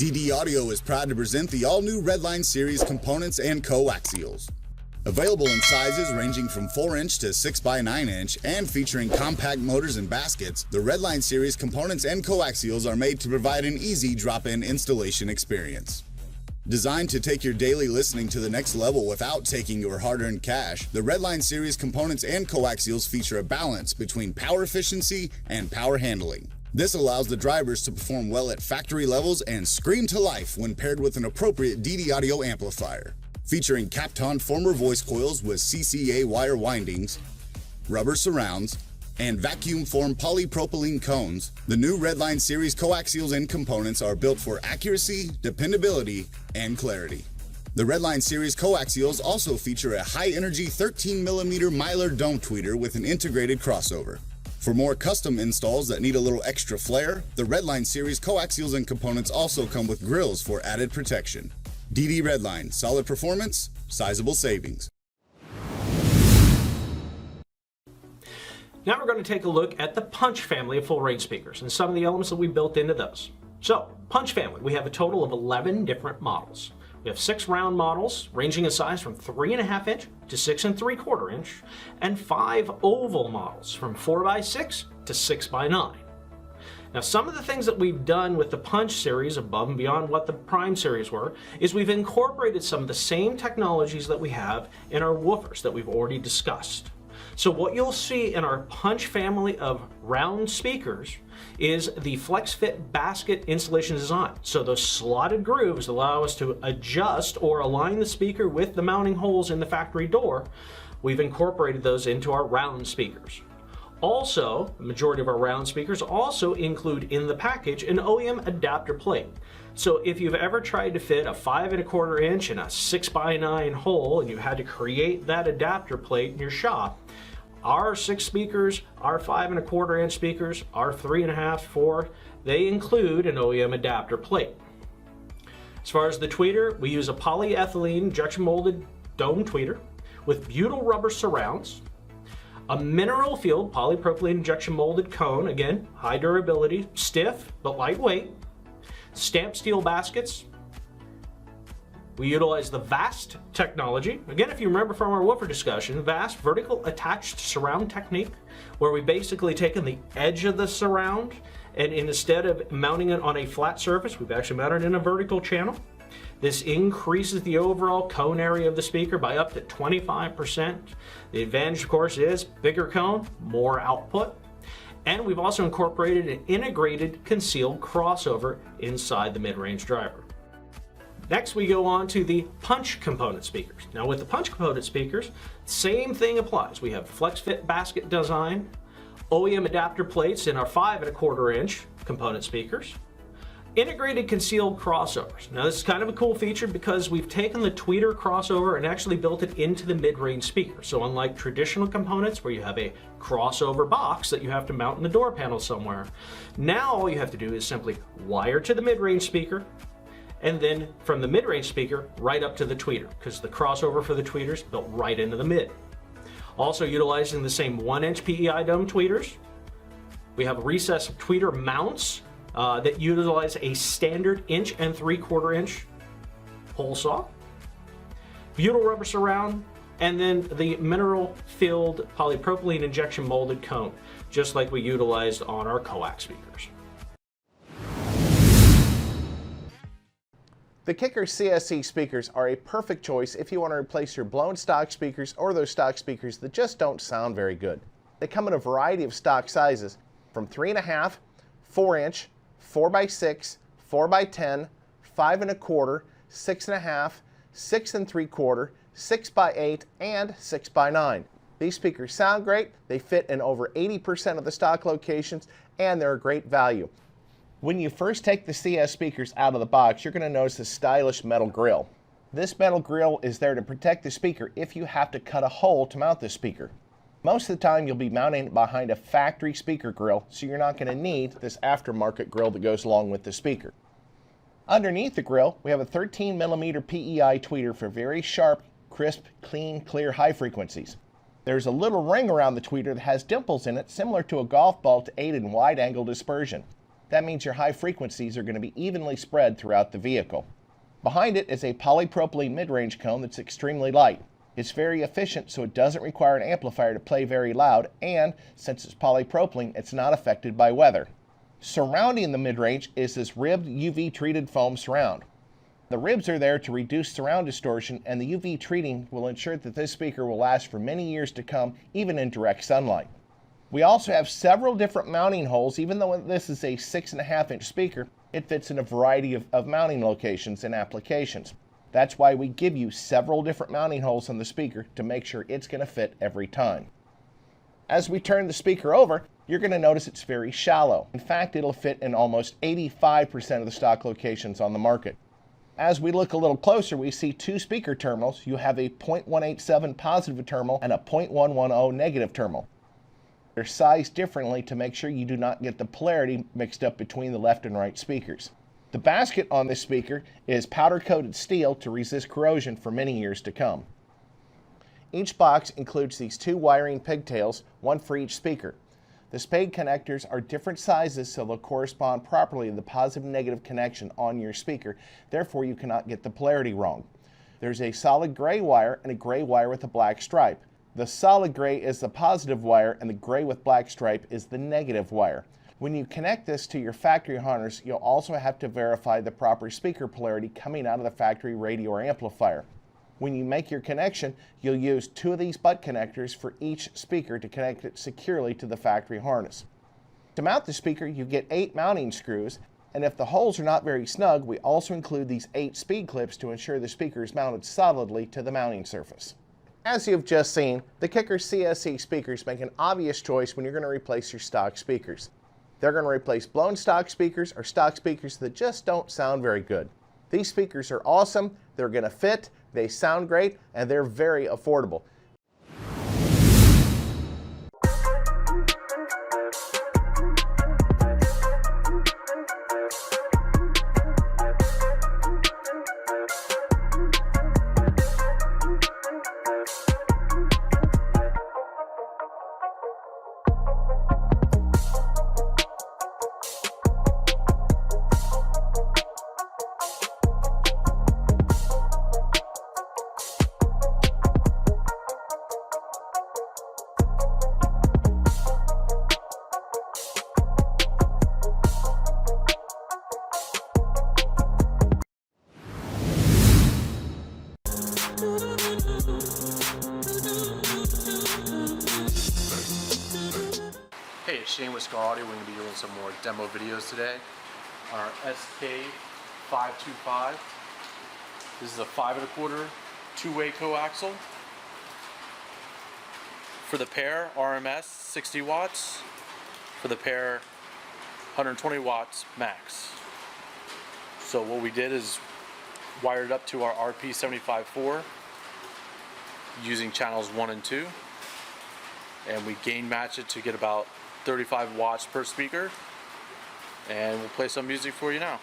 DD Audio is proud to present the all-new REDLINE series components and coaxials. Available in sizes ranging from 4-inch to 6x9-inch and featuring compact motors and baskets, the REDLINE series components and coaxials are made to provide an easy drop-in installation experience. Designed to take your daily listening to the next level without taking your hard-earned cash, the REDLINE series components and coaxials feature a balance between power efficiency and power handling. This allows the drivers to perform well at factory levels and scream to life when paired with an appropriate DD Audio amplifier. Featuring Kapton former voice coils with CCA wire windings, rubber surrounds, and vacuum-formed polypropylene cones, the new REDLINE series coaxials and components are built for accuracy, dependability, and clarity. The REDLINE series coaxials also feature a high-energy 13mm Mylar dome tweeter with an integrated crossover. For more custom installs that need a little extra flair, the REDLINE series coaxials and components also come with grills for added protection. DD REDLINE, solid performance, sizable savings. Now we're going to take a look at the Punch family of full-range speakers and some of the elements that we built into those. So, Punch family, we have a total of 11 different models. We have 6 round models ranging in size from 3.5 inch to 6 3/4 inch, and 5 oval models from 4x6 to 6x9. Now, some of the things that we've done with the Punch series above and beyond what the Prime series were is we've incorporated some of the same technologies that we have in our woofers that we've already discussed. So what you'll see in our Punch family of round speakers is the FlexFit basket installation design. So those slotted grooves allow us to adjust or align the speaker with the mounting holes in the factory door. We've incorporated those into our round speakers. Also, the majority of our round speakers also include in the package an OEM adapter plate. So if you've ever tried to fit a 5 1/4 inch in a 6x9 hole and you had to create that adapter plate in your shop, our 6 speakers, our 5 1/4 inch speakers, our 3.5, 4, they include an OEM adapter plate. As far as the tweeter, we use a polyethylene injection molded dome tweeter with butyl rubber surrounds, a mineral field polypropylene injection molded cone, again, high durability, stiff but lightweight, stamped steel baskets. We utilize the VAST technology. Again, if you remember from our woofer discussion, VAST, vertical attached surround technique, where we basically taken the edge of the surround and instead of mounting it on a flat surface, we've actually mounted it in a vertical channel. This increases the overall cone area of the speaker by up to 25%. The advantage, of course, is bigger cone, more output. And we've also incorporated an integrated concealed crossover inside the mid-range driver. Next, we go on to the Punch component speakers. Now with the Punch component speakers, same thing applies. We have FlexFit basket design, OEM adapter plates in our 5 1/4 inch component speakers, integrated concealed crossovers. Now this is kind of a cool feature because we've taken the tweeter crossover and actually built it into the mid-range speaker. So unlike traditional components where you have a crossover box that you have to mount in the door panel somewhere, now all you have to do is simply wire to the mid-range speaker, and then from the mid-range speaker right up to the tweeter, because the crossover for the tweeter is built right into the mid. Also utilizing the same 1-inch PEI dome tweeters, we have recessed tweeter mounts that utilize a standard 1 3/4 inch hole saw, butyl rubber surround, and then the mineral filled polypropylene injection molded cone, just like we utilized on our coax speakers. The Kicker CSE speakers are a perfect choice if you want to replace your blown stock speakers or those stock speakers that just don't sound very good. They come in a variety of stock sizes from 3.5, 4-inch, 4x6, 4x10, 5 1/4, 6.5, 6 3/4, 6x8, and 6x9. These speakers sound great, they fit in over 80% of the stock locations, and they're a great value. When you first take the CS speakers out of the box, you're going to notice the stylish metal grill. This metal grill is there to protect the speaker if you have to cut a hole to mount the speaker. Most of the time you'll be mounting it behind a factory speaker grill, so you're not going to need this aftermarket grill that goes along with the speaker. Underneath the grill, we have a 13mm PEI tweeter for very sharp, crisp, clean, clear high frequencies. There's a little ring around the tweeter that has dimples in it similar to a golf ball to aid in wide angle dispersion. That means your high frequencies are going to be evenly spread throughout the vehicle. Behind it is a polypropylene mid-range cone that's extremely light. It's very efficient, so it doesn't require an amplifier to play very loud, and since it's polypropylene, it's not affected by weather. Surrounding the mid-range is this ribbed UV treated foam surround. The ribs are there to reduce surround distortion, and the UV treating will ensure that this speaker will last for many years to come, even in direct sunlight. We also have several different mounting holes. Even though this is a 6.5-inch speaker, it fits in a variety of mounting locations and applications. That's why we give you several different mounting holes on the speaker to make sure it's going to fit every time. As we turn the speaker over, you're going to notice it's very shallow. In fact, it'll fit in almost 85% of the stock locations on the market. As we look a little closer, we see two speaker terminals. You have a 0.187 positive terminal and a 0.110 negative terminal. They're sized differently to make sure you do not get the polarity mixed up between the left and right speakers. The basket on this speaker is powder-coated steel to resist corrosion for many years to come. Each box includes these two wiring pigtails, one for each speaker. The spade connectors are different sizes, so they'll correspond properly to the positive and negative connection on your speaker. Therefore, you cannot get the polarity wrong. There's a solid gray wire and a gray wire with a black stripe. The solid gray is the positive wire, and the gray with black stripe is the negative wire. When you connect this to your factory harness, you'll also have to verify the proper speaker polarity coming out of the factory radio or amplifier. When you make your connection, you'll use two of these butt connectors for each speaker to connect it securely to the factory harness. To mount the speaker, you get 8 mounting screws, and if the holes are not very snug, we also include these 8 speed clips to ensure the speaker is mounted solidly to the mounting surface. As you've just seen, the Kicker CSE speakers make an obvious choice when you're going to replace your stock speakers. They're going to replace blown stock speakers or stock speakers that just don't sound very good. These speakers are awesome, they're going to fit, they sound great, and they're very affordable. Hey, it's Shane with Skar Audio. We're going to be doing some more demo videos today on our SK525. This is a 5 1/4 two-way coaxial. For the pair, RMS 60 watts. For the pair, 120 watts max. So what we did is wired up to our RP75-4 using channels 1 and 2, and we gain match it to get about 35 watts per speaker, and we'll play some music for you now.